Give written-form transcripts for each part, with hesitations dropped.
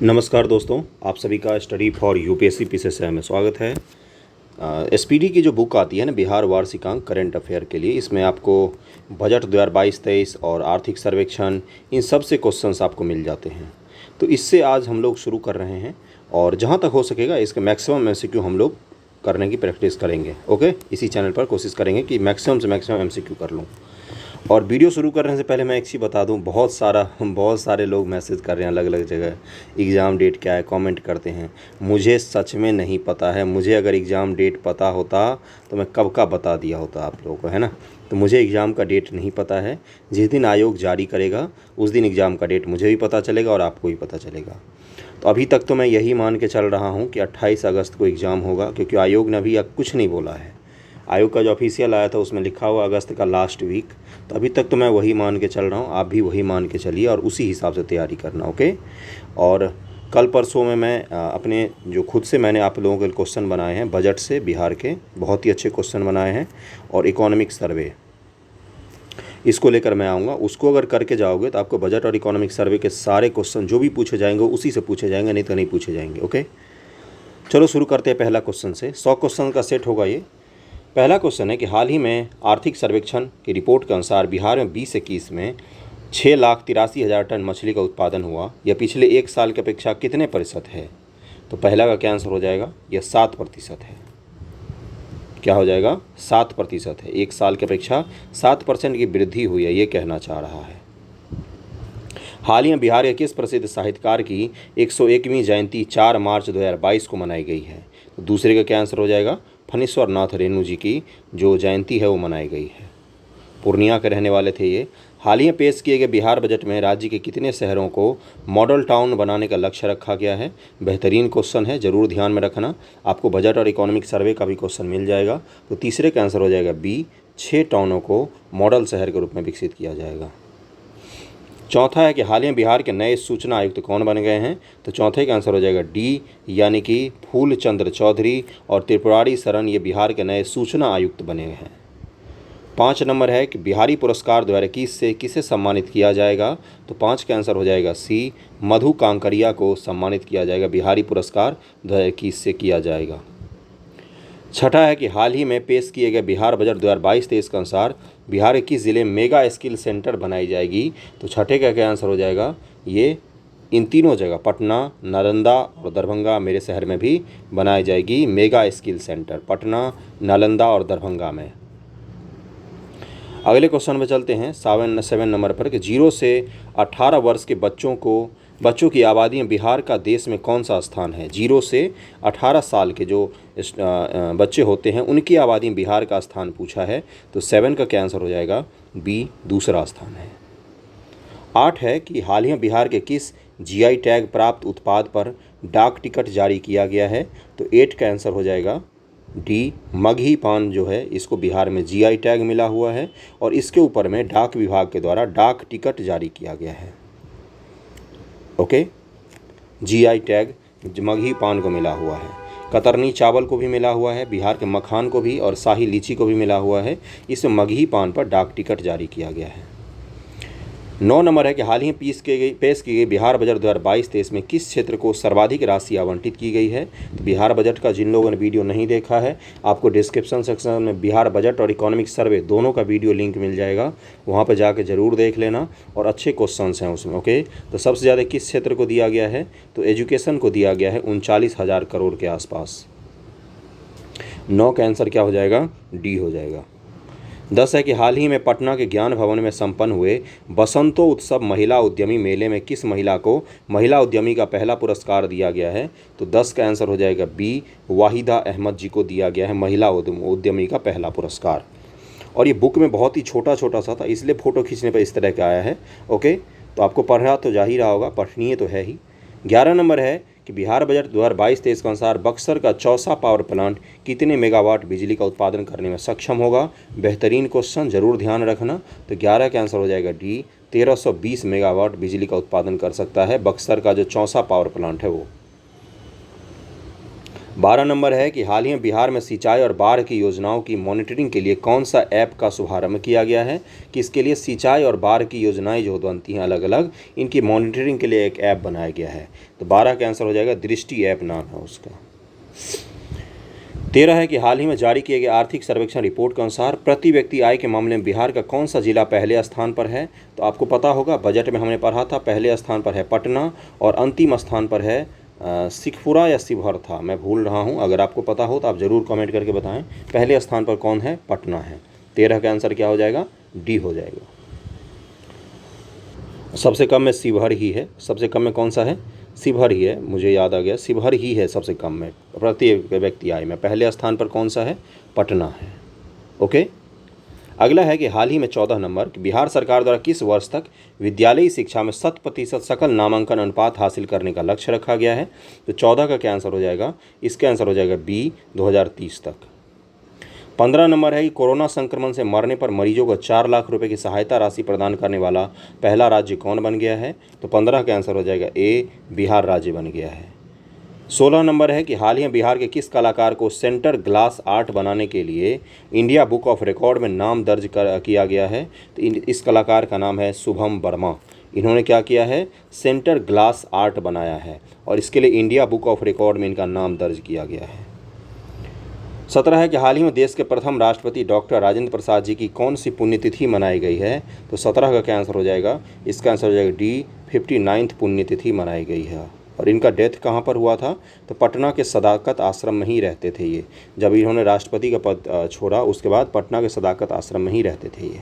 नमस्कार दोस्तों, आप सभी का स्टडी फॉर यूपीएससी पीसीएसआई में स्वागत है। एसपीडी की जो बुक आती है ना, बिहार वार्षिकांक करंट अफेयर के लिए, इसमें आपको बजट 2022-23 और आर्थिक सर्वेक्षण, इन सब से क्वेश्चंस आपको मिल जाते हैं। तो इससे आज हम लोग शुरू कर रहे हैं और जहां तक हो सकेगा इसके मैक्सिमम एमसीक्यू हम लोग करने की प्रैक्टिस करेंगे। ओके, इसी चैनल पर कोशिश करेंगे कि मैक्सिमम से मैक्सिमम एमसीक्यू कर लूँ। और वीडियो शुरू करने से पहले मैं एक चीज़ बता दूं, बहुत सारे लोग मैसेज कर रहे हैं अलग अलग जगह, एग्ज़ाम डेट क्या है, कमेंट करते हैं। मुझे सच में नहीं पता है। मुझे अगर एग्ज़ाम डेट पता होता तो मैं कब का बता दिया होता आप लोगों को, है ना। तो मुझे एग्ज़ाम का डेट नहीं पता है। जिस दिन आयोग जारी करेगा उस दिन एग्ज़ाम का डेट मुझे भी पता चलेगा और आपको भी पता चलेगा। तो अभी तक तो मैं यही मान के चल रहा हूँ कि 28 अगस्त को एग्ज़ाम होगा, क्योंकि आयोग ने अभी कुछ नहीं बोला है। आयोग का जो ऑफिशियल आया था उसमें लिखा हुआ अगस्त का लास्ट वीक। तो अभी तक तो मैं वही मान के चल रहा हूँ, आप भी वही मान के चलिए और उसी हिसाब से तैयारी करना। ओके। और कल परसों में मैं अपने जो खुद से मैंने आप लोगों के क्वेश्चन बनाए हैं बजट से, बिहार के बहुत ही अच्छे क्वेश्चन बनाए हैं, और इकोनॉमिक सर्वे इसको लेकर मैं आऊँगा। उसको अगर करके जाओगे तो आपको बजट और इकोनॉमिक सर्वे के सारे क्वेश्चन जो भी पूछे जाएंगे उसी से पूछे जाएंगे, नहीं तो नहीं पूछे जाएंगे। ओके, चलो शुरू करते हैं पहला क्वेश्चन से। 100 क्वेश्चन का सेट होगा ये। पहला क्वेश्चन है कि हाल ही में आर्थिक सर्वेक्षण की रिपोर्ट के अनुसार बिहार में 2021 में 6,83,000 टन मछली का उत्पादन हुआ। यह पिछले एक साल की अपेक्षा कितने प्रतिशत है? तो पहला का क्या आंसर हो जाएगा? यह 7% है। क्या हो जाएगा? 7% है। एक साल की अपेक्षा 7% की वृद्धि हुई है, ये कहना चाह रहा है। हाल ही में बिहार के किस प्रसिद्ध साहित्यकार की 101वीं जयंती 4 मार्च 2022 को मनाई गई है? तो दूसरे का क्या आंसर हो जाएगा? फणीश्वर नाथ रेणु जी की जो जयंती है वो मनाई गई है। पूर्णिया के रहने वाले थे ये। हाल ही में पेश किए गए बिहार बजट में राज्य के कितने शहरों को मॉडल टाउन बनाने का लक्ष्य रखा गया है? बेहतरीन क्वेश्चन है, ज़रूर ध्यान में रखना। आपको बजट और इकोनॉमिक सर्वे का भी क्वेश्चन मिल जाएगा। तो तीसरे का आंसर हो जाएगा बी, 6 टाउनों को मॉडल शहर के रूप में विकसित किया जाएगा। चौथा है कि हाल ही में बिहार के नए सूचना आयुक्त कौन बन गए हैं? तो चौथे का आंसर हो जाएगा डी, यानी कि फूलचंद्र चौधरी और त्रिपुरारी शरण, ये बिहार के नए सूचना आयुक्त बने हैं। 5 नंबर है कि बिहारी पुरस्कार 2021 से किसे सम्मानित किया जाएगा? तो 5 का आंसर हो जाएगा सी, मधु कांकरिया को सम्मानित किया जाएगा। बिहारी पुरस्कार 2021 से किया जाएगा। छठा है कि हाल ही में पेश किए गए बिहार बजट 2022-23 के अनुसार बिहार के किस जिले में मेगा स्किल सेंटर बनाई जाएगी? तो छठे का क्या आंसर हो जाएगा? ये इन तीनों जगह पटना, नालंदा और दरभंगा मेरे शहर में भी बनाई जाएगी mega skill centre, Patna, Nalanda और दरभंगा में। अगले क्वेश्चन में चलते हैं 7 नंबर पर कि 0 से 18 वर्ष के बच्चों की आबादी में बिहार का देश में कौन सा स्थान है? 0 से 18 साल के जो बच्चे होते हैं उनकी आबादी में बिहार का स्थान पूछा है। तो 7 का क्या आंसर हो जाएगा? बी, दूसरा स्थान है। 8 है कि हाल ही में बिहार के किस जीआई टैग प्राप्त उत्पाद पर डाक टिकट जारी किया गया है? तो 8 का आंसर हो जाएगा डी, मगही पान जो है इसको बिहार में जीआई टैग मिला हुआ है और इसके ऊपर में डाक विभाग के द्वारा डाक टिकट जारी किया गया है। ओके, जीआई टैग मगही पान को मिला हुआ है। कतरनी चावल को भी मिला हुआ है, बिहार के मखान को भी और शाही लीची को भी मिला हुआ है। इसमें मगही पान पर डाक टिकट जारी किया गया है। 9 नंबर है कि हाल ही पेश की गई बिहार बजट 2022-23 में किस क्षेत्र को सर्वाधिक राशि आवंटित की गई है? तो बिहार बजट का जिन लोगों ने वीडियो नहीं देखा है, आपको डिस्क्रिप्शन सेक्शन में बिहार बजट और इकोनॉमिक सर्वे दोनों का वीडियो लिंक मिल जाएगा, वहाँ पर जाके ज़रूर देख लेना और अच्छे क्वेश्चन हैं उसमें। ओके, तो सबसे ज़्यादा किस क्षेत्र को दिया गया है? तो एजुकेशन को दिया गया है 39,000 करोड़ के आसपास। 9 का आंसर क्या हो जाएगा? डी हो जाएगा। 10 है कि हाल ही में पटना के ज्ञान भवन में संपन्न हुए बसंतो उत्सव महिला उद्यमी मेले में किस महिला को महिला उद्यमी का पहला पुरस्कार दिया गया है? तो 10 का आंसर हो जाएगा बी, वाहिदा अहमद जी को दिया गया है महिला उद्यमी का पहला पुरस्कार। और ये बुक में बहुत ही छोटा सा था, इसलिए फ़ोटो खींचने पर इस तरह का आया है। ओके, तो आपको पढ़ा तो जा ही रहा होगा, पठनीय तो है ही। 11 नंबर है कि बिहार बजट 2022-23 के अनुसार बक्सर का चौसा पावर प्लांट कितने मेगावाट बिजली का उत्पादन करने में सक्षम होगा? बेहतरीन क्वेश्चन, ज़रूर ध्यान रखना। तो 11 का आंसर हो जाएगा डी, 1320 मेगावाट बिजली का उत्पादन कर सकता है बक्सर का जो चौसा पावर प्लांट है वो। 12 नंबर है कि हाल ही में बिहार में सिंचाई और बाढ़ की योजनाओं की मॉनिटरिंग के लिए कौन सा ऐप का शुभारंभ किया गया है, कि इसके लिए सिंचाई और बाढ़ की योजनाएं जो बनती हैं अलग अलग, इनकी मॉनिटरिंग के लिए एक ऐप बनाया गया है। तो 12 का आंसर हो जाएगा दृष्टि ऐप नाम है उसका। 13 है कि हाल ही में जारी किए गए आर्थिक सर्वेक्षण रिपोर्ट के अनुसार प्रति व्यक्ति आय के मामले में बिहार का कौन सा जिला पहले स्थान पर है। तो आपको पता होगा, बजट में हमने पढ़ा था, पहले स्थान पर है पटना और अंतिम स्थान पर है शेखपुरा या शिवहर था, मैं भूल रहा हूं। अगर आपको पता हो तो आप ज़रूर कमेंट करके बताएं। पहले स्थान पर कौन है? पटना है। 13 का आंसर क्या हो जाएगा? डी हो जाएगा। सबसे कम में शिवहर ही है। सबसे कम में कौन सा है? शिवहर ही है, मुझे याद आ गया, शिवहर ही है सबसे कम में प्रति व्यक्ति आय में। पहले स्थान पर कौन सा है? पटना है। ओके। अगला है कि हाल ही में 14 नंबर कि बिहार सरकार द्वारा किस वर्ष तक विद्यालयी शिक्षा में 100% सकल नामांकन अनुपात हासिल करने का लक्ष्य रखा गया है। तो 14 का क्या आंसर हो जाएगा? इसका आंसर हो जाएगा बी, 2030 तक। 15 नंबर है कि कोरोना संक्रमण से मरने पर मरीजों को 4 लाख रुपए की सहायता राशि प्रदान करने वाला पहला राज्य कौन बन गया है। तो 15 का आंसर हो जाएगा ए, बिहार राज्य बन गया है। 16 नंबर है कि हाल ही में बिहार के किस कलाकार को सेंटर ग्लास आर्ट बनाने के लिए इंडिया बुक ऑफ रिकॉर्ड में नाम दर्ज किया गया है। तो इस कलाकार का नाम है शुभम वर्मा। इन्होंने क्या किया है? सेंटर ग्लास आर्ट बनाया है और इसके लिए इंडिया बुक ऑफ रिकॉर्ड में इनका नाम दर्ज किया गया है। 17 है कि हाल ही में देश के प्रथम राष्ट्रपति डॉक्टर राजेंद्र प्रसाद जी की कौन सी पुण्यतिथि मनाई गई है। तो 17 का क्या आंसर हो जाएगा? इसका आंसर हो जाएगा डी, 59वीं पुण्यतिथि मनाई गई है। और इनका डेथ कहाँ पर हुआ था? तो पटना के सदाकत आश्रम में ही रहते थे ये। जब इन्होंने राष्ट्रपति का पद छोड़ा उसके बाद पटना के सदाकत आश्रम में ही रहते थे ये।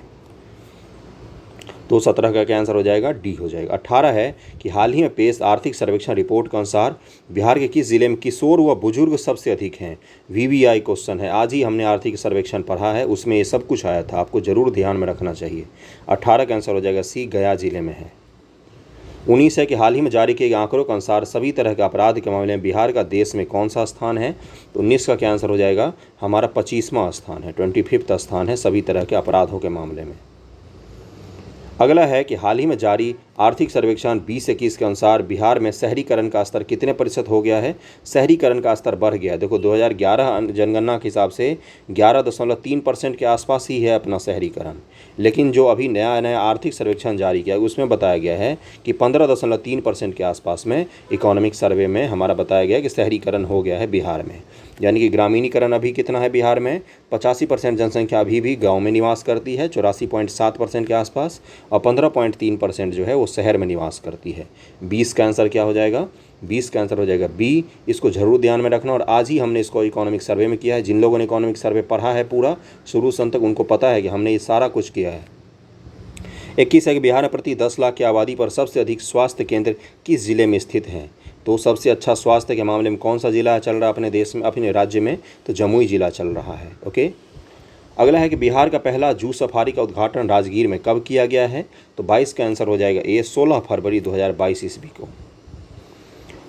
तो 17 का क्या आंसर हो जाएगा? डी हो जाएगा। 18 है कि हाल ही में पेश आर्थिक सर्वेक्षण रिपोर्ट के अनुसार बिहार के किस जिले में किशोर व बुजुर्ग सबसे अधिक हैं। वीवीआई क्वेश्चन है, आज ही हमने आर्थिक सर्वेक्षण पढ़ा है, उसमें ये सब कुछ आया था, आपको जरूर ध्यान में रखना चाहिए। 18 का आंसर हो जाएगा सी, गया जिले में है। 19 है कि हाल ही में जारी किए गए आंकड़ों के अनुसार सभी तरह के अपराध के मामले में बिहार का देश में कौन सा स्थान है। तो 19 का क्या आंसर हो जाएगा? हमारा 25वां स्थान है, 25वां स्थान है सभी तरह के अपराधों के मामले में। अगला है कि हाल ही में जारी आर्थिक सर्वेक्षण 2021 के अनुसार बिहार में शहरीकरण का स्तर कितने प्रतिशत हो गया है। शहरीकरण का स्तर बढ़ गया है। देखो 2011 जनगणना के हिसाब से 11.3% के आसपास ही है अपना शहरीकरण, लेकिन जो अभी नया आर्थिक सर्वेक्षण जारी किया उसमें बताया गया है कि 15.3% के आसपास में इकोनॉमिक सर्वे में हमारा बताया गया है कि शहरीकरण हो गया है बिहार में। यानी कि ग्रामीणीकरण अभी कितना है बिहार में? 85% जनसंख्या अभी भी गांव में निवास करती है, 84.7% के आसपास, और 15.3% जो है वो शहर में निवास करती है। 20 का आंसर क्या हो जाएगा? 20 का आंसर हो जाएगा बी। इसको जरूर ध्यान में रखना। और आज ही हमने इसको इकोनॉमिक सर्वे में किया है। जिन लोगों ने इकोनॉमिक सर्वे पढ़ा है पूरा शुरू से अंत तक, उनको पता है कि हमने ये सारा कुछ किया है। 21 है कि बिहार में प्रति 10 लाख की आबादी पर सबसे अधिक स्वास्थ्य केंद्र किस जिले में स्थित हैं। तो सबसे अच्छा स्वास्थ्य के मामले में कौन सा जिला चल रहा है अपने देश में, अपने राज्य में? तो जमुई जिला चल रहा है। ओके। अगला है कि बिहार का पहला जू सफारी का उद्घाटन राजगीर में कब किया गया है। तो 22 का आंसर हो जाएगा ए, 16 फरवरी 2022 ईस्वी को।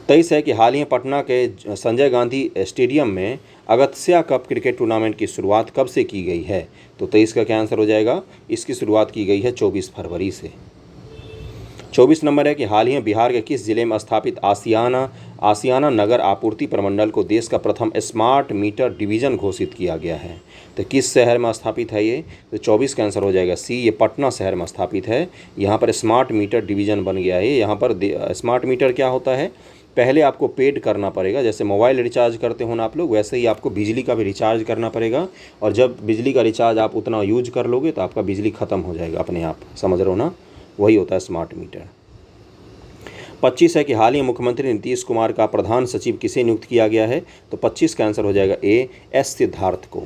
23 है कि हाल ही में पटना के संजय गांधी स्टेडियम में अगस्त्या कप क्रिकेट टूर्नामेंट की शुरुआत कब से की गई है। तो 23 का क्या आंसर हो जाएगा? इसकी शुरुआत की गई है 24 फरवरी से। 24 नंबर है कि हाल ही में बिहार के किस जिले में स्थापित आसियाना नगर आपूर्ति प्रमंडल को देश का प्रथम स्मार्ट मीटर डिवीजन घोषित किया गया है। तो किस शहर में स्थापित है ये? तो 24 का आंसर हो जाएगा सी, ये पटना शहर में स्थापित है। यहाँ पर स्मार्ट मीटर डिवीजन बन गया है। यहाँ पर स्मार्ट मीटर क्या होता है? पहले आपको पेड करना पड़ेगा, जैसे मोबाइल रिचार्ज करते हो ना आप लोग, वैसे ही आपको बिजली का भी रिचार्ज करना पड़ेगा। और जब बिजली का रिचार्ज आप उतना यूज कर लोगे तो आपका बिजली ख़त्म हो जाएगा अपने आप, समझ रहे हो ना? वही होता है स्मार्ट मीटर। 25 है कि हाल ही मुख्यमंत्री नीतीश कुमार का प्रधान सचिव किसे नियुक्त किया गया है। तो 25 का आंसर हो जाएगा ए, एस सिद्धार्थ को।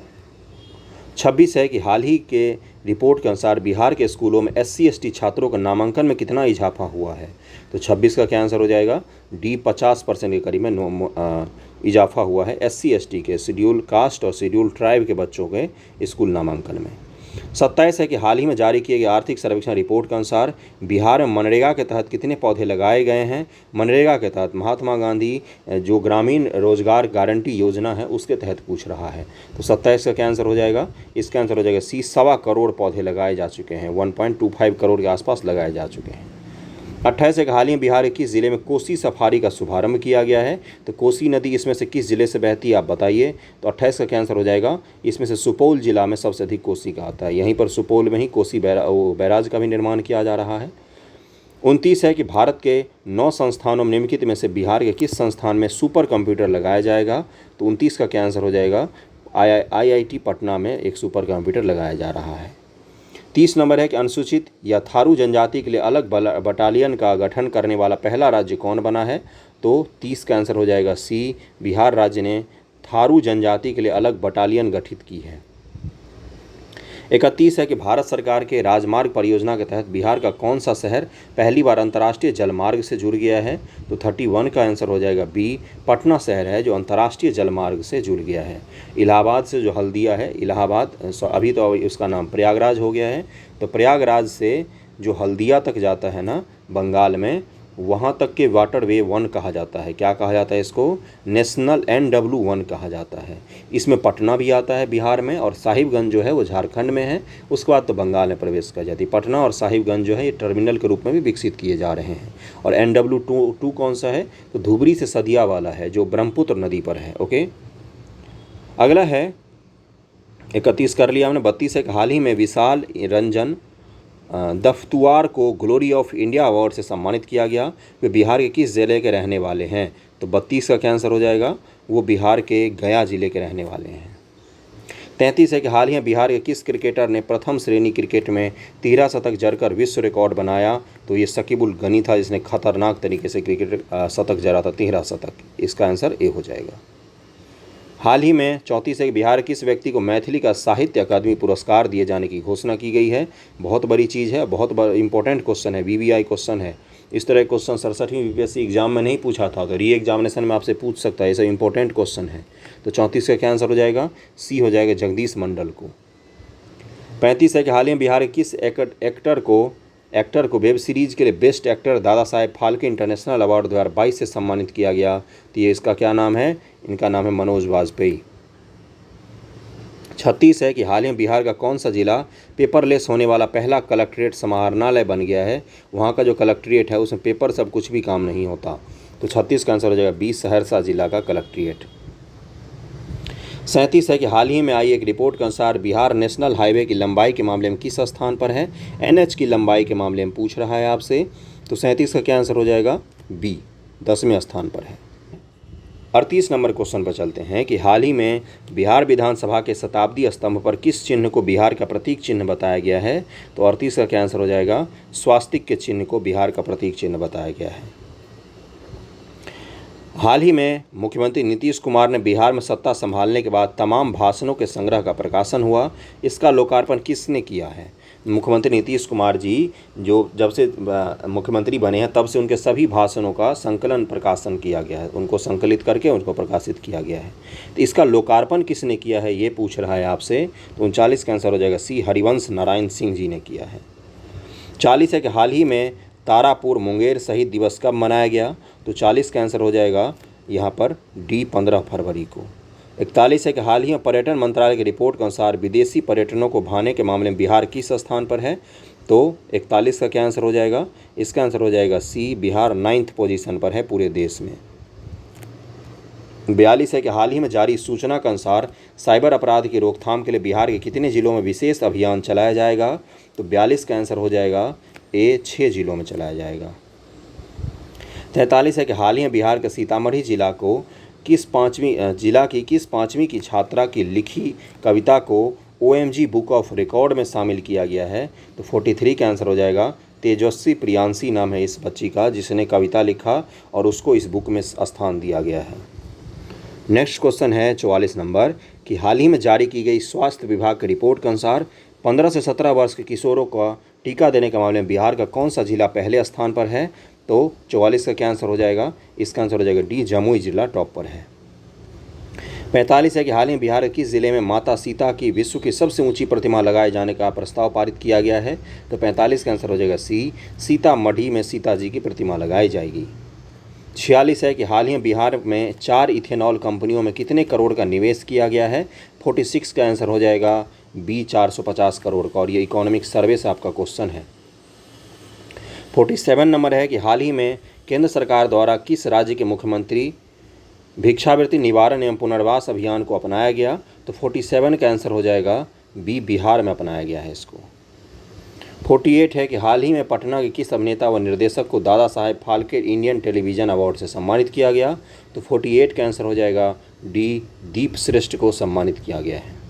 26 है कि हाल ही के रिपोर्ट के अनुसार बिहार के स्कूलों में SC ST छात्रों का नामांकन में कितना इजाफा हुआ है। तो 26 का क्या आंसर हो जाएगा? डी, 50% के करीब में इजाफा हुआ है SC ST के, शेड्यूल कास्ट और शेड्यूल ट्राइब के बच्चों के स्कूल नामांकन में। 27 है कि हाल ही में जारी किए गए आर्थिक सर्वेक्षण रिपोर्ट के अनुसार बिहार में मनरेगा के तहत कितने पौधे लगाए गए हैं। मनरेगा के तहत महात्मा गांधी जो ग्रामीण रोजगार गारंटी योजना है उसके तहत पूछ रहा है। तो 27 का क्या आंसर हो जाएगा? इसका आंसर हो जाएगा सी, 1.25 करोड़ पौधे लगाए जा चुके हैं, 1.25 करोड़ के आसपास लगाए जा चुके हैं। 28 है कि हाल ही में बिहार के किस जिले में कोसी सफारी का शुभारंभ किया गया है? तो कोसी नदी इसमें से किस जिले से बहती है आप बताइए। तो 28 का क्या आंसर हो जाएगा, इसमें से सुपौल जिला में सबसे अधिक कोसी का आता है। यहीं पर सुपौल में ही कोसी बैराज का भी निर्माण किया जा रहा है। 29 है कि भारत के 9 संस्थानों में निम्नलिखित में से बिहार के किस संस्थान में सुपर कंप्यूटर लगाया जाएगा? तो 29 का क्या आंसर हो जाएगा, IIT पटना में एक सुपर कंप्यूटर लगाया जा रहा है। 30 नंबर है कि अनुसूचित या थारू जनजाति के लिए अलग बटालियन का गठन करने वाला पहला राज्य कौन बना है? तो 30 का आंसर हो जाएगा सी, बिहार राज्य ने थारू जनजाति के लिए अलग बटालियन गठित की है। 31 है कि भारत सरकार के राजमार्ग परियोजना के तहत बिहार का कौन सा शहर पहली बार अंतर्राष्ट्रीय जलमार्ग से जुड़ गया है? तो 31 का आंसर हो जाएगा बी, पटना शहर है जो अंतर्राष्ट्रीय जलमार्ग से जुड़ गया है। इलाहाबाद से जो हल्दिया है, इलाहाबाद अभी तो उसका नाम प्रयागराज हो गया है, तो प्रयागराज से जो हल्दिया तक जाता है ना बंगाल में, वहाँ तक के वाटरवे 1 कहा जाता है। क्या कहा जाता है इसको? नेशनल NW1 कहा जाता है। इसमें पटना भी आता है बिहार में, और साहिबगंज जो है वो झारखंड में है। उसके बाद तो बंगाल में प्रवेश कर जाती है। पटना और साहिबगंज जो है ये टर्मिनल के रूप में भी विकसित किए जा रहे हैं। और NW2 कौन सा है? तो धुबरी से सदिया वाला है जो ब्रह्मपुत्र नदी पर है। ओके, अगला है 31 कर लिया हमने। 32 है कि हाल ही में विशाल रंजन दफ्तुआर को ग्लोरी ऑफ इंडिया अवार्ड से सम्मानित किया गया। वे बिहार के किस ज़िले के रहने वाले हैं? तो 32 का क्या आंसर हो जाएगा, वो बिहार के गया ज़िले के रहने वाले हैं। 33 है कि हाल ही में बिहार के किस क्रिकेटर ने प्रथम श्रेणी क्रिकेट में 13 शतक जड़कर विश्व रिकॉर्ड बनाया? तो ये शकीबुल गनी था जिसने खतरनाक तरीके से क्रिकेट शतक जड़ा था, 13 शतक। इसका आंसर ए हो जाएगा। हाल ही में 34 है कि बिहार किस व्यक्ति को मैथिली का साहित्य अकादमी पुरस्कार दिए जाने की घोषणा की गई है? बहुत बड़ी चीज़ है, बहुत इंपॉर्टेंट क्वेश्चन है, VVI क्वेश्चन है। इस तरह क्वेश्चन 67वीं UPSC एग्जाम में नहीं पूछा था, तो री एग्जामिनेशन में आपसे पूछ सकता है, ऐसा इंपॉर्टेंट क्वेश्चन है। तो 34 का क्या आंसर हो जाएगा, सी हो जाएगा, जगदीश मंडल को। 35 है कि हाल ही में बिहार के किस एक्टर को वेब सीरीज के लिए best actor Dada Saheb Phalke international award 2022 से सम्मानित किया गया? तो ये इसका क्या नाम है, इनका नाम है मनोज वाजपेयी। 36 है कि हाल ही में बिहार का कौन सा जिला पेपरलेस होने वाला पहला कलेक्ट्रेट समाहरणालय बन गया है? वहाँ का जो कलेक्ट्रेट है उसमें पेपर सब कुछ भी काम नहीं होता। तो 36 का आंसर हो जाएगा 20, सहरसा जिला का कलेक्ट्रेट। 37 है कि हाल ही में आई एक रिपोर्ट के अनुसार बिहार नेशनल हाईवे की लंबाई के मामले में किस स्थान पर है? NH की लंबाई के मामले में पूछ रहा है आपसे। तो 37 का क्या आंसर हो जाएगा, बी, 10वें स्थान पर है। 38 नंबर क्वेश्चन पर चलते हैं कि हाल ही में बिहार विधानसभा के शताब्दी स्तंभ पर किस चिन्ह को बिहार का प्रतीक चिन्ह बताया गया है? तो 38 का क्या आंसर हो जाएगा, स्वास्तिक के चिन्ह को बिहार का प्रतीक चिन्ह बताया गया है। हाल ही में मुख्यमंत्री नीतीश कुमार ने बिहार में सत्ता संभालने के बाद तमाम भाषणों के संग्रह का प्रकाशन हुआ। इसका लोकार्पण किसने किया है? मुख्यमंत्री नीतीश कुमार जी जो जब से मुख्यमंत्री बने हैं तब से उनके सभी भाषणों का संकलन प्रकाशन किया गया है, उनको संकलित करके उनको प्रकाशित किया गया है। तो इसका लोकार्पण किसने किया है ये पूछ रहा है आपसे। तो 39 का आंसर हो जाएगा सी, हरिवंश नारायण सिंह जी ने किया है। 40 है कि हाल ही में तारापुर मुंगेर शहीद दिवस कब मनाया गया? तो 40 का आंसर हो जाएगा यहाँ पर डी, 15 फरवरी को। 41 है कि हाल ही में पर्यटन मंत्रालय की रिपोर्ट के अनुसार विदेशी पर्यटनों को भाने के मामले में बिहार किस स्थान पर है? तो 41 का क्या आंसर हो जाएगा, इसका आंसर हो जाएगा सी, बिहार 9th पोजीशन पर है पूरे देश में। 42 है कि हाल ही में जारी सूचना के अनुसार साइबर अपराध की रोकथाम के लिए बिहार के कितने जिलों में विशेष अभियान चलाया जाएगा? तो 42 का आंसर हो जाएगा ए, 6 जिलों में चलाया जाएगा। 43 है कि हाल ही में बिहार के सीतामढ़ी जिला की किस पाँचवीं की छात्रा की लिखी कविता को OMG बुक ऑफ रिकॉर्ड में शामिल किया गया है? तो 43 का आंसर हो जाएगा तेजस्वी प्रियांशी नाम है इस बच्ची का जिसने कविता लिखा और उसको इस बुक में स्थान दिया गया है। नेक्स्ट क्वेश्चन है 44 नंबर कि हाल ही में जारी की गई स्वास्थ्य विभाग की रिपोर्ट के अनुसार 15 से 17 वर्ष के किशोरों का टीका देने के मामले में बिहार का कौन सा जिला पहले स्थान पर है? तो 44 का क्या आंसर हो जाएगा, इसका आंसर हो जाएगा डी, जमुई जिला टॉप पर है। 45 है कि हाल ही में बिहार के किस जिले में माता सीता की विश्व की सबसे ऊंची प्रतिमा लगाए जाने का प्रस्ताव पारित किया गया है? तो 45 का आंसर हो जाएगा सी, सीतामढ़ी में सीता जी की प्रतिमा लगाई जाएगी। 46 है कि हाल ही में बिहार में 4 इथेनॉल कंपनियों में कितने करोड़ का निवेश किया गया है? 46 का आंसर हो जाएगा बी, 450 करोड़ का, और ये इकोनॉमिक सर्वे से आपका क्वेश्चन है। 47 नंबर है कि हाल ही में केंद्र सरकार द्वारा किस राज्य के मुख्यमंत्री भिक्षावृत्ति निवारण एवं पुनर्वास अभियान को अपनाया गया? तो 47 का आंसर हो जाएगा बी, बिहार में अपनाया गया है इसको। 48 है कि हाल ही में पटना के किस अभिनेता व निर्देशक को Dada Saheb Phalke Indian television award से सम्मानित किया गया? तो 48 का आंसर हो जाएगा डी, दीप श्रेष्ठ को सम्मानित किया गया है।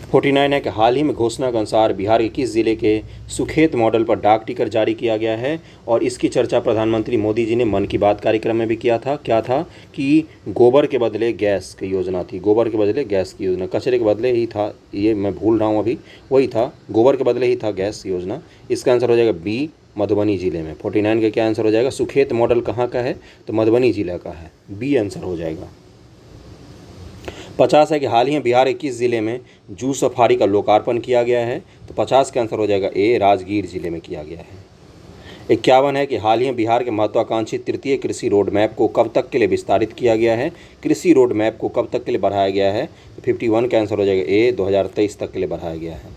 49 है कि हाल ही में घोषणा के अनुसार बिहार के किस जिले के सुखेत मॉडल पर डाक टिकट जारी किया गया है? और इसकी चर्चा प्रधानमंत्री मोदी जी ने मन की बात कार्यक्रम में भी किया था। क्या था कि गोबर के बदले गैस की योजना थी, गोबर के बदले गैस की योजना, कचरे के बदले ही था, ये मैं भूल रहा हूँ अभी, वही था, गोबर के बदले ही था गैस योजना। इसका आंसर हो जाएगा बी, मधुबनी जिले में। 49 का क्या आंसर हो जाएगा? सुखेत मॉडल कहाँ का है? तो मधुबनी जिला का है, बी आंसर हो जाएगा। 50 है कि हाल ही में बिहार के किस जिले में जू सफारी का लोकार्पण किया गया है? तो 50 का आंसर हो जाएगा ए, राजगीर जिले में किया गया है। 51 है कि हाल ही में बिहार के महत्वाकांक्षी तृतीय कृषि रोड मैप को कब तक के लिए विस्तारित किया गया है? कृषि रोड मैप को कब तक के लिए बढ़ाया गया है? तो 51 का आंसर हो जाएगा ए, 2023 तक के लिए बढ़ाया गया है।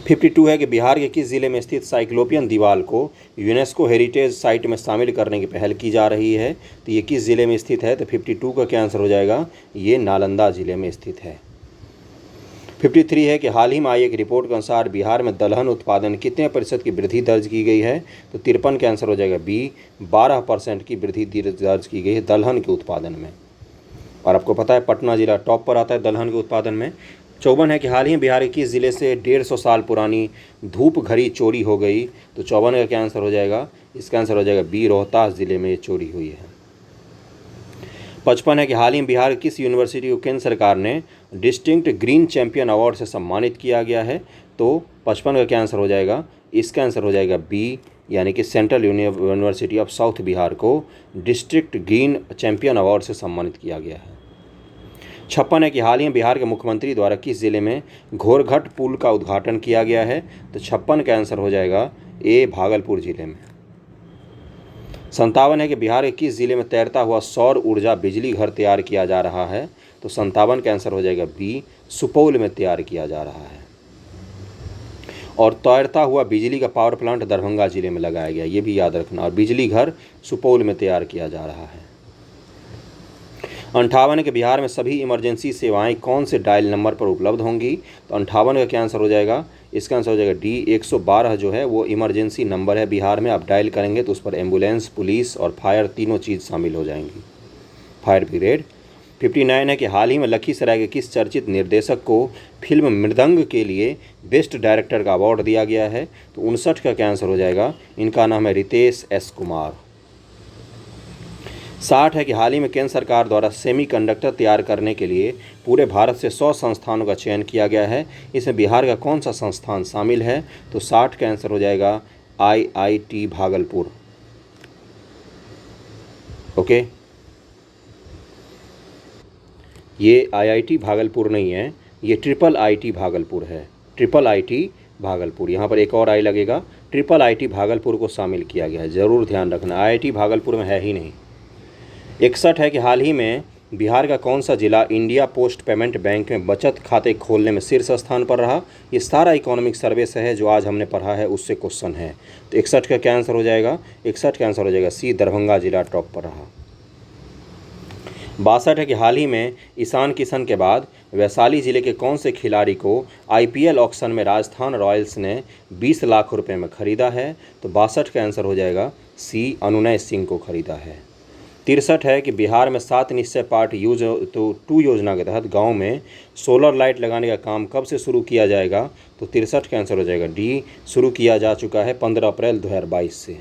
52 है कि बिहार के किस जिले में स्थित साइक्लोपियन दीवार को यूनेस्को हेरिटेज साइट में शामिल करने की पहल की जा रही है? तो ये किस जिले में स्थित है? तो 52 का क्या आंसर हो जाएगा? ये नालंदा जिले में स्थित है। 53 है कि हाल ही में आई एक रिपोर्ट के अनुसार बिहार में दलहन उत्पादन कितने प्रतिशत की वृद्धि दर्ज की गई है? तो 53 का आंसर हो जाएगा बी, 12% की वृद्धि दर्ज की गई है दलहन के उत्पादन में। और आपको पता है पटना जिला टॉप पर आता है दलहन के उत्पादन में। 54 है कि हाल ही में बिहार के किस जिले से 150 साल पुरानी धूप घड़ी चोरी हो गई? तो 54 का क्या आंसर हो जाएगा? इसका आंसर हो जाएगा बी, रोहतास जिले में ये चोरी हुई है। 55 है कि हाल ही में बिहार की किस यूनिवर्सिटी को केंद्र सरकार ने डिस्टिंक्ट ग्रीन चैंपियन अवार्ड से सम्मानित किया गया है? तो 55 का क्या आंसर हो जाएगा? इसका आंसर हो जाएगा बी, यानी कि central university of south Bihar को डिस्ट्रिक्ट ग्रीन चैंपियन अवार्ड से सम्मानित किया गया है। 56 है कि हाल ही में बिहार के मुख्यमंत्री द्वारा किस जिले में घोरघट पुल का उद्घाटन किया गया है? तो 56 का आंसर हो जाएगा ए, भागलपुर जिले में। 57 है कि बिहार के किस जिले में तैरता हुआ सौर ऊर्जा बिजली घर तैयार किया जा रहा है? तो 57 का आंसर हो जाएगा बी, सुपौल में तैयार किया जा रहा है। और तैरता हुआ बिजली का पावर प्लांट दरभंगा जिले में लगाया गया, ये भी याद रखना। और बिजली घर सुपौल में तैयार किया जा रहा है। 58 के बिहार में सभी इमरजेंसी सेवाएं कौन से डायल नंबर पर उपलब्ध होंगी? तो 58 का क्या आंसर हो जाएगा? इसका आंसर हो जाएगा डी, 112 जो है वो इमरजेंसी नंबर है बिहार में। आप डायल करेंगे तो उस पर एम्बुलेंस, पुलिस और फायर तीनों चीज़ शामिल हो जाएंगी, फायर ब्रिगेड। 59 है कि हाल ही में लखीसराय के किस चर्चित निर्देशक को फिल्म मृदंग के लिए बेस्ट डायरेक्टर का अवार्ड दिया गया है? तो 59 का क्या आंसर हो जाएगा? इनका नाम है रितेश एस कुमार। 60 है कि हाल ही में केंद्र सरकार द्वारा सेमीकंडक्टर तैयार करने के लिए पूरे भारत से 100 संस्थानों का चयन किया गया है। इसमें बिहार का कौन सा संस्थान शामिल है? तो 60 का आंसर हो जाएगा IIT भागलपुर। ओके, ये IIT भागलपुर नहीं है, ये IIIT भागलपुर है। IIIT भागलपुर, यहाँ पर एक और आई लगेगा। IIIT भागलपुर को शामिल किया गया है, ज़रूर ध्यान रखना। IIT भागलपुर में है ही नहीं। 61 है कि हाल ही में बिहार का कौन सा जिला इंडिया पोस्ट पेमेंट बैंक में बचत खाते खोलने में शीर्ष स्थान पर रहा? ये सारा इकोनॉमिक सर्वे से है जो आज हमने पढ़ा है, उससे क्वेश्चन है। तो 61 का क्या आंसर हो जाएगा? 61 का आंसर हो जाएगा सी, दरभंगा जिला टॉप पर रहा। 62 है कि हाल ही में ईशान किशन के बाद वैशाली जिले के कौन से खिलाड़ी को IPL ऑक्शन में राजस्थान रॉयल्स ने 20 लाख रुपए में खरीदा है? तो 62 का आंसर हो जाएगा सी, अनुनय सिंह को खरीदा है। 63 है कि बिहार में 7 निश्चय पार्ट टू योजना के तहत गांव में सोलर लाइट लगाने का काम कब से शुरू किया जाएगा? तो 63 का आंसर हो जाएगा डी, शुरू किया जा चुका है 15 अप्रैल 2022 से।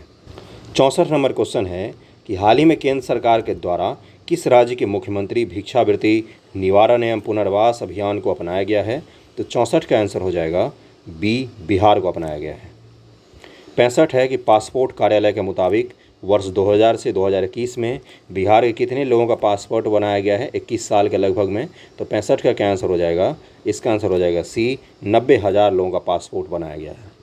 64 नंबर क्वेश्चन है कि हाल ही में केंद्र सरकार के द्वारा किस राज्य के मुख्यमंत्री भिक्षावृत्ति निवारण एवं पुनर्वास अभियान को अपनाया गया है? तो 64 का आंसर हो जाएगा बी, बिहार को अपनाया गया है। 65 है कि पासपोर्ट कार्यालय के मुताबिक वर्ष 2000 से 2021 में बिहार के कितने लोगों का पासपोर्ट बनाया गया है? 21 साल के लगभग में। तो 65 का क्या आंसर हो जाएगा? इसका आंसर हो जाएगा सी, 90,000 लोगों का पासपोर्ट बनाया गया है।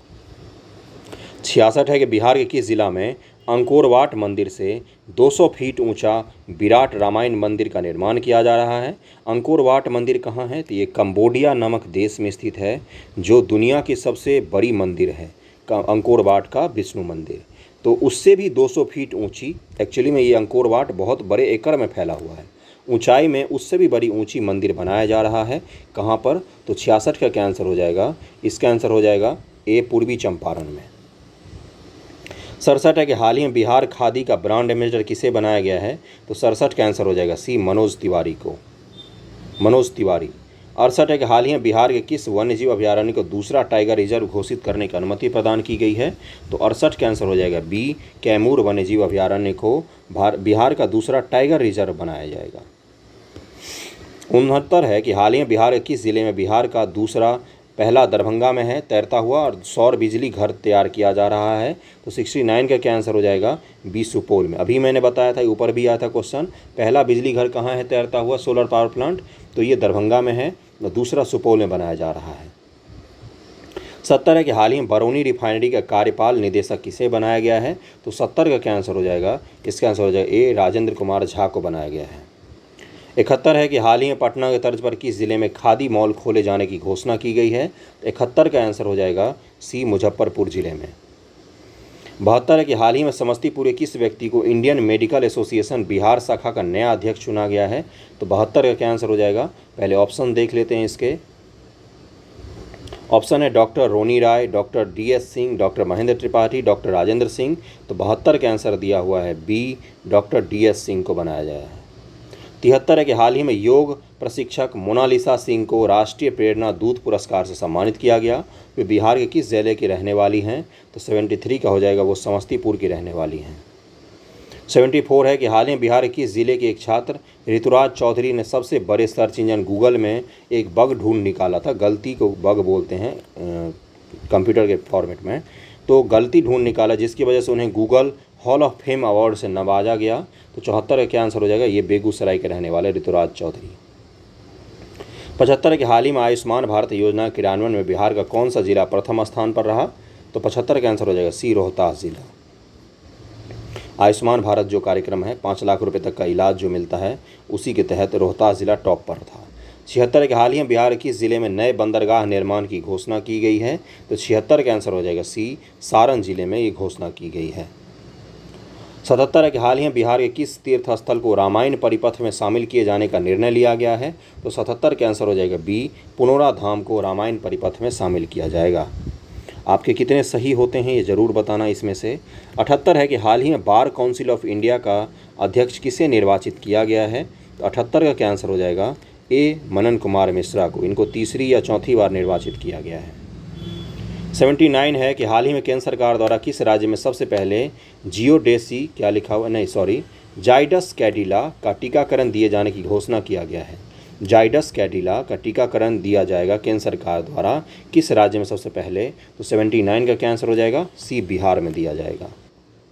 66 है कि बिहार के किस जिला में अंकोरवाट मंदिर से 200 फीट ऊंचा विराट रामायण मंदिर का निर्माण किया जा रहा है? अंकोरवाट मंदिर कहाँ है? तो ये कंबोडिया नामक देश में स्थित है, जो दुनिया की सबसे बड़ी मंदिर है। अंकोर वाट का विष्णु मंदिर, तो उससे भी 200 फीट ऊंची, एक्चुअली में ये अंकोर वाट बहुत बड़े एकड़ में फैला हुआ है, ऊंचाई में उससे भी बड़ी ऊंची मंदिर बनाया जा रहा है। कहाँ पर? तो 66 का क्या आंसर हो जाएगा? इसका आंसर हो जाएगा ए, पूर्वी चंपारण में। 67 है कि हाल ही में बिहार खादी का ब्रांड एम्बेसडर किसे बनाया गया है? तो 67 का आंसर हो जाएगा सी, मनोज तिवारी को, मनोज तिवारी। 68 है कि हाल ही में बिहार के किस वन्यजीव अभयारण्य को दूसरा टाइगर रिजर्व घोषित करने की अनुमति प्रदान की गई है? तो 68 का आंसर हो जाएगा बी, कैमूर वन्यजीव अभयारण्य को बिहार का दूसरा टाइगर रिजर्व बनाया जाएगा। 69 है कि हाल ही में बिहार के किस जिले में बिहार का दूसरा, पहला दरभंगा में है, तैरता हुआ और सौर बिजली घर तैयार किया जा रहा है? तो 69 का क्या आंसर हो जाएगा? बी, सुपौल में। अभी मैंने बताया था, ऊपर भी आया था क्वेश्चन, पहला बिजली घर कहाँ है तैरता हुआ सोलर पावर प्लांट? तो ये दरभंगा में है, और दूसरा सुपौल में बनाया जा रहा है। 70 है कि हाल ही में बरौनी रिफाइनरी का कार्यपाल निदेशक किसे बनाया गया है? तो 70 का क्या आंसर हो जाएगा? इसका आंसर हो जाएगा ए, राजेंद्र कुमार झा को बनाया गया है। 71 है कि हाल ही में पटना के तर्ज पर किस जिले में खादी मॉल खोले जाने की घोषणा की गई है? 71 का आंसर हो जाएगा सी, मुजफ्फरपुर जिले में। 72 है कि हाल ही में समस्तीपुर के किस व्यक्ति को इंडियन मेडिकल एसोसिएशन बिहार शाखा का नया अध्यक्ष चुना गया है? तो 72 का क्या आंसर हो जाएगा? पहले ऑप्शन देख लेते हैं इसके। ऑप्शन है doctor Roni Rai, doctor DS Singh, doctor Mahendra Tripathi, doctor Rajendra Singh. तो 72 का आंसर दिया हुआ है बी, डॉक्टर DS सिंह को बनाया गया है। 73 है कि हाल ही में योग प्रशिक्षक मोनालिसा सिंह को राष्ट्रीय प्रेरणा दूत पुरस्कार से सम्मानित किया गया। वे बिहार के किस जिले की रहने वाली हैं? तो 73 का हो जाएगा, वो समस्तीपुर की रहने वाली हैं। 74 है कि हाल ही में बिहार के किस जिले के एक छात्र ऋतुराज चौधरी ने सबसे बड़े सर्च इंजन गूगल में एक बग ढूंढ निकाला था? गलती को बग बोलते हैं कंप्यूटर के फॉर्मेट में, तो गलती ढूंढ निकाला जिसकी वजह से उन्हें Google hall of fame award से नवाजा गया। तो 74 का क्या आंसर हो जाएगा? ये बेगूसराय के रहने वाले ऋतुराज चौधरी। 75 के हाल ही में आयुष्मान भारत योजना के क्रियान्वयन में बिहार का कौन सा जिला प्रथम स्थान पर रहा? तो 75 का आंसर हो जाएगा सी, रोहतास जिला। आयुष्मान भारत जो कार्यक्रम है, 5 लाख रुपए तक का इलाज जो मिलता है, उसी के तहत रोहतास जिला टॉप पर था। 76 के हाल ही में बिहार किस जिले में नए बंदरगाह निर्माण की घोषणा की गई है? तो 76 का आंसर हो जाएगा सी, सारण जिले में ये घोषणा की गई है। 77 के हाल ही में बिहार के किस तीर्थ स्थल को रामायण परिपथ में शामिल किए जाने का निर्णय लिया गया है? तो 77 का आंसर हो जाएगा बी, पुनौरा धाम को रामायण परिपथ में शामिल किया जाएगा। आपके कितने सही होते हैं ये ज़रूर बताना इसमें से। 78 है कि हाल ही में बार काउंसिल ऑफ इंडिया का अध्यक्ष किसे निर्वाचित किया गया है? तो 78 का क्या आंसर हो जाएगा? ए, मनन कुमार मिश्रा को। इनको तीसरी या चौथी बार निर्वाचित किया गया है। 79 है कि हाल ही में केंद्र सरकार द्वारा किस राज्य में सबसे पहले जियोडेसी, क्या लिखा हुआ, नहीं सॉरी, जाइडस कैडिला का टीकाकरण दिए जाने की घोषणा किया गया है। जाइडस कैडिला का टीकाकरण दिया जाएगा केंद्र सरकार द्वारा किस राज्य में सबसे पहले? तो 79 का क्या आंसर हो जाएगा? सी, बिहार में दिया जाएगा।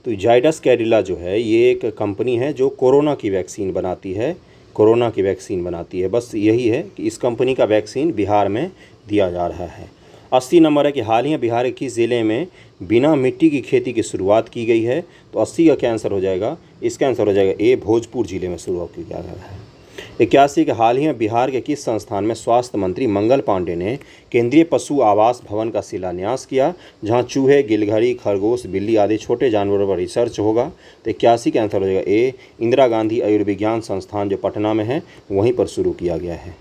तो जाइडस कैडिला जो है ये एक कंपनी है जो कोरोना की वैक्सीन बनाती है, कोरोना की वैक्सीन बनाती है। बस यही है कि इस कंपनी का वैक्सीन बिहार में दिया जा रहा है। 80 नंबर है कि हाल ही में बिहार के किस ज़िले में बिना मिट्टी की खेती की शुरुआत की गई है? तो 80 का क्या आंसर हो जाएगा? इसका आंसर हो जाएगा ए, भोजपुर जिले में शुरुआत किया गया है। 81 के हाल ही में बिहार के किस संस्थान में स्वास्थ्य मंत्री मंगल पांडे ने केंद्रीय पशु आवास भवन का शिलान्यास किया, जहां चूहे, गिलहरी, खरगोश, बिल्ली आदि छोटे जानवरों पर रिसर्च होगा? तो 81 का आंसर हो जाएगा ए, इंदिरा गांधी आयुर्विज्ञान संस्थान जो पटना में है वहीं पर शुरू किया गया है।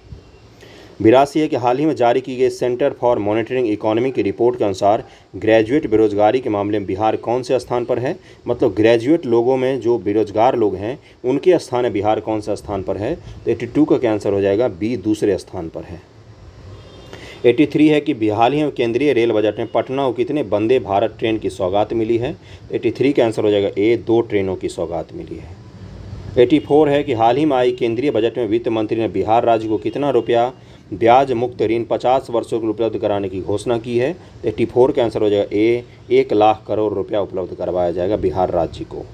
82 है कि हाल ही में जारी की गई सेंटर फॉर मॉनिटरिंग इकोनॉमी की रिपोर्ट के अनुसार ग्रेजुएट बेरोजगारी के मामले में बिहार कौन से स्थान पर है? मतलब ग्रेजुएट लोगों में जो बेरोजगार लोग हैं उनके स्थान में बिहार कौन सा स्थान पर है? तो 82 का क्या आंसर हो जाएगा? बी, दूसरे स्थान पर है। 83 है कि हाल ही में केंद्रीय रेल बजट में पटना को कितने वंदे भारत ट्रेन की सौगात मिली है? 83 का आंसर हो जाएगा ए, 2 ट्रेनों की सौगात मिली है। 84 है कि हाल ही में आई केंद्रीय बजट में वित्त मंत्री ने बिहार राज्य को कितना रुपया ब्याज मुक्त ऋण 50 वर्षों के लिए उपलब्ध कराने की घोषणा की है? 84 का आंसर हो जाएगा ए, 1 लाख करोड़ रुपया उपलब्ध करवाया जाएगा बिहार राज्य को।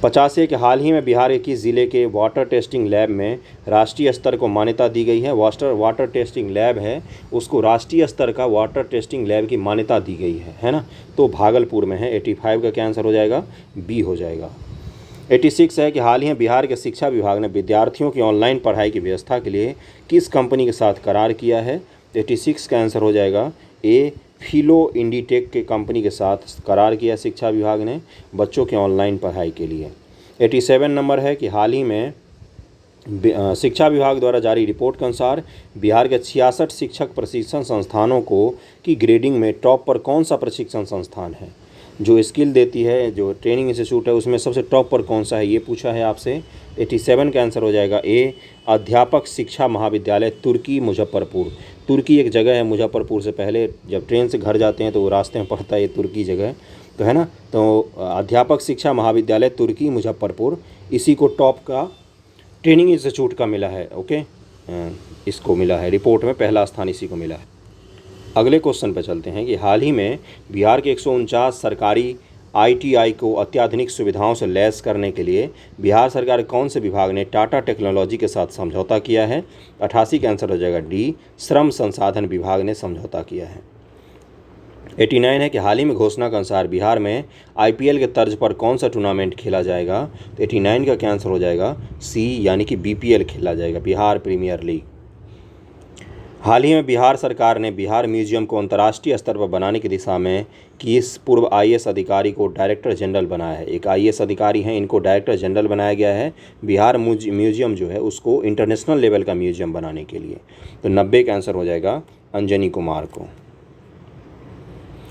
85 है कि हाल ही में बिहार के किस जिले के वाटर टेस्टिंग लैब में राष्ट्रीय स्तर को मान्यता दी गई है? वाटर टेस्टिंग लैब है उसको राष्ट्रीय स्तर का वाटर टेस्टिंग लैब की मान्यता दी गई है ना? तो भागलपुर में है। 85 का क्या आंसर हो जाएगा? बी हो जाएगा। 86 है कि हाल ही में बिहार के शिक्षा विभाग ने विद्यार्थियों की ऑनलाइन पढ़ाई की व्यवस्था के लिए किस कंपनी के साथ करार किया है? 86 का आंसर हो जाएगा ए, फिलो इंडीटेक के कंपनी के साथ करार किया शिक्षा विभाग ने बच्चों के ऑनलाइन पढ़ाई के लिए। 87 नंबर है कि हाल ही में शिक्षा विभाग द्वारा जारी रिपोर्ट के अनुसार बिहार के 66 शिक्षक प्रशिक्षण संस्थानों को की ग्रेडिंग में टॉप पर कौन सा प्रशिक्षण संस्थान है। जो स्किल देती है, जो ट्रेनिंग इंस्टीट्यूट है, उसमें सबसे टॉप पर कौन सा है, ये पूछा है आपसे। 87 का आंसर हो जाएगा ए, अध्यापक शिक्षा महाविद्यालय तुर्की मुजफ्फरपुर। तुर्की एक जगह है, मुजफ्फरपुर से पहले जब ट्रेन से घर जाते हैं तो वो रास्ते में पड़ता है ये तुर्की जगह, तो है ना। तो अध्यापक शिक्षा महाविद्यालय तुर्की मुजफ्फरपुर, इसी को टॉप का ट्रेनिंग इंस्टीट्यूट का मिला है। ओके, इसको मिला है, रिपोर्ट में पहला स्थान इसी को मिला है। अगले क्वेश्चन पर चलते हैं कि हाल ही में बिहार के 149 सरकारी ITI को अत्याधुनिक सुविधाओं से लैस करने के लिए बिहार सरकार कौन से विभाग ने टाटा टेक्नोलॉजी के साथ समझौता किया है। 88 का आंसर हो जाएगा डी, श्रम संसाधन विभाग ने समझौता किया है। 89 है कि हाल ही में घोषणा के अनुसार बिहार में IPL के तर्ज पर कौन सा टूर्नामेंट खेला जाएगा। तो 89 का क्या आंसर हो जाएगा सी, यानी कि BPL खेला जाएगा, बिहार प्रीमियर लीग। हाल ही में बिहार सरकार ने बिहार म्यूजियम को अंतर्राष्ट्रीय स्तर पर बनाने की दिशा में किस पूर्व IAS अधिकारी को डायरेक्टर जनरल बनाया है। एक IAS अधिकारी हैं, इनको डायरेक्टर जनरल बनाया गया है बिहार म्यूजियम जो है उसको इंटरनेशनल लेवल का म्यूजियम बनाने के लिए। तो 90 का आंसर हो जाएगा अंजनी कुमार को।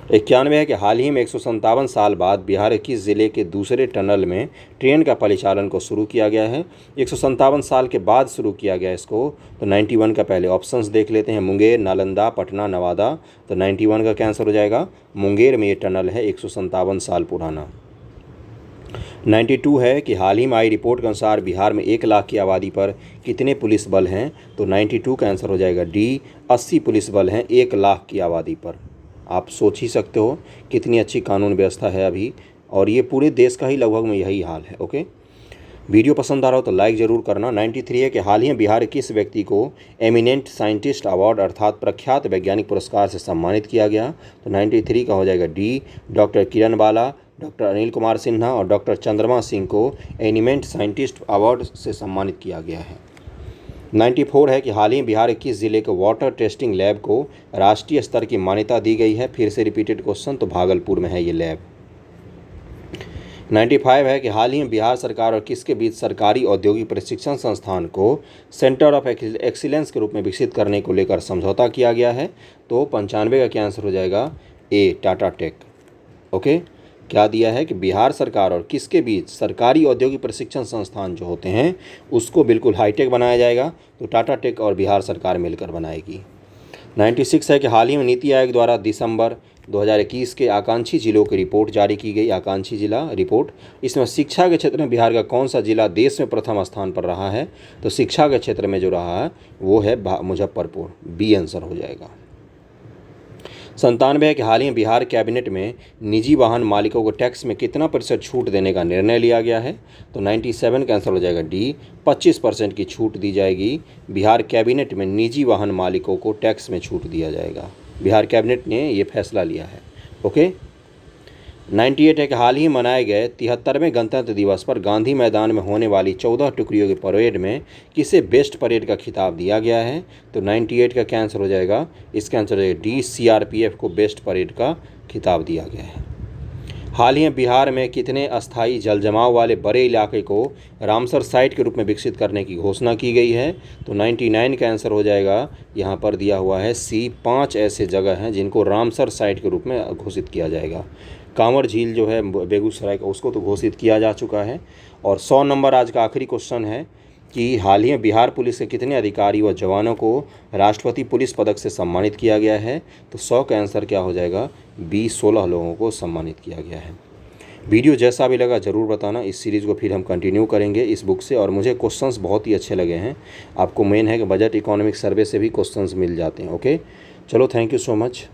91 है कि हाल ही में 157 साल बाद बिहार के किस जिले के दूसरे टनल में ट्रेन का परिचालन को शुरू किया गया है। 157 साल के बाद शुरू किया गया इसको। तो 91 का पहले ऑप्शंस देख लेते हैं, मुंगेर, नालंदा, पटना, नवादा। तो 91 का क्या आंसर हो जाएगा मुंगेर में ये टनल है 157 साल पुराना। 92 है कि हाल ही में आई रिपोर्ट के अनुसार बिहार में 1 लाख की आबादी पर कितने पुलिस बल हैं। तो 92 का आंसर हो जाएगा डी, 80 पुलिस बल हैं 1 लाख की आबादी पर। आप सोच ही सकते हो कितनी अच्छी कानून व्यवस्था है अभी, और ये पूरे देश का ही लगभग में यही हाल है। ओके, वीडियो पसंद आ रहा हो तो लाइक ज़रूर करना। 93 है कि हाल ही में बिहार के किस व्यक्ति को एमिनेंट साइंटिस्ट अवार्ड अर्थात प्रख्यात वैज्ञानिक पुरस्कार से सम्मानित किया गया। तो 93 का हो जाएगा डी, डॉक्टर किरण बाला, डॉक्टर अनिल कुमार सिन्हा और डॉक्टर चंद्रमा सिंह को एमिनेंट साइंटिस्ट अवार्ड से सम्मानित किया गया है। 94 है कि हाल ही बिहार के किस जिले के वाटर टेस्टिंग लैब को राष्ट्रीय स्तर की मान्यता दी गई है। फिर से रिपीटेड क्वेश्चन, तो भागलपुर में है ये लैब। 95 है कि हाल ही में बिहार सरकार और किसके बीच सरकारी औद्योगिक प्रशिक्षण संस्थान को सेंटर ऑफ एक्सीलेंस के रूप में विकसित करने को लेकर समझौता किया गया है। तो 95 का क्या आंसर हो जाएगा ए, टाटा टेक। ओके, क्या दिया है कि बिहार सरकार और किसके बीच सरकारी औद्योगिक प्रशिक्षण संस्थान जो होते हैं उसको बिल्कुल हाईटेक बनाया जाएगा। तो टाटा टेक और बिहार सरकार मिलकर बनाएगी। 96 है कि हाल ही में नीति आयोग द्वारा दिसंबर 2021 के आकांक्षी जिलों की रिपोर्ट जारी की गई, आकांक्षी जिला रिपोर्ट। इसमें शिक्षा के क्षेत्र में बिहार का कौन सा जिला देश में प्रथम स्थान पर रहा है। तो शिक्षा के क्षेत्र में जो रहा है वो है मुजफ्फरपुर, बी आंसर हो जाएगा। 97 है कि हाल ही में बिहार कैबिनेट में निजी वाहन मालिकों को टैक्स में कितना प्रतिशत छूट देने का निर्णय लिया गया है। तो 97 का आंसर हो जाएगा डी, 25% की छूट दी जाएगी। बिहार कैबिनेट में निजी वाहन मालिकों को टैक्स में छूट दिया जाएगा, बिहार कैबिनेट ने ये फैसला लिया है। ओके, 98 है कि हाल ही मनाए गए 73वें गणतंत्र दिवस पर गांधी मैदान में होने वाली 14 टुकड़ियों की परेड में किसे बेस्ट परेड का खिताब दिया गया है। तो 98 का क्या आंसर हो जाएगा, इसका आंसर हो जाएगा डी, CRPF को बेस्ट परेड का खिताब दिया गया है। हाल ही में बिहार में कितने अस्थायी जल जमाव वाले बड़े इलाके को रामसर साइट के रूप में विकसित करने की घोषणा की गई है। तो 99 का आंसर हो जाएगा, यहाँ पर दिया हुआ है सी, 5 ऐसे जगह हैं जिनको रामसर साइट के रूप में घोषित किया जाएगा। कांवर झील जो है बेगूसराय का, उसको तो घोषित किया जा चुका है। और 100 नंबर आज का आखिरी क्वेश्चन है कि हाल ही में बिहार पुलिस के कितने अधिकारी व जवानों को राष्ट्रपति पुलिस पदक से सम्मानित किया गया है। तो 100 का आंसर क्या हो जाएगा बी, 16 लोगों को सम्मानित किया गया है। वीडियो जैसा भी लगा ज़रूर बताना। इस सीरीज़ को फिर हम कंटिन्यू करेंगे इस बुक से, और मुझे क्वेश्चंस बहुत ही अच्छे लगे हैं। आपको मेन है कि बजट इकोनॉमिक सर्वे से भी क्वेश्चंस मिल जाते हैं। ओके, चलो, थैंक यू सो मच।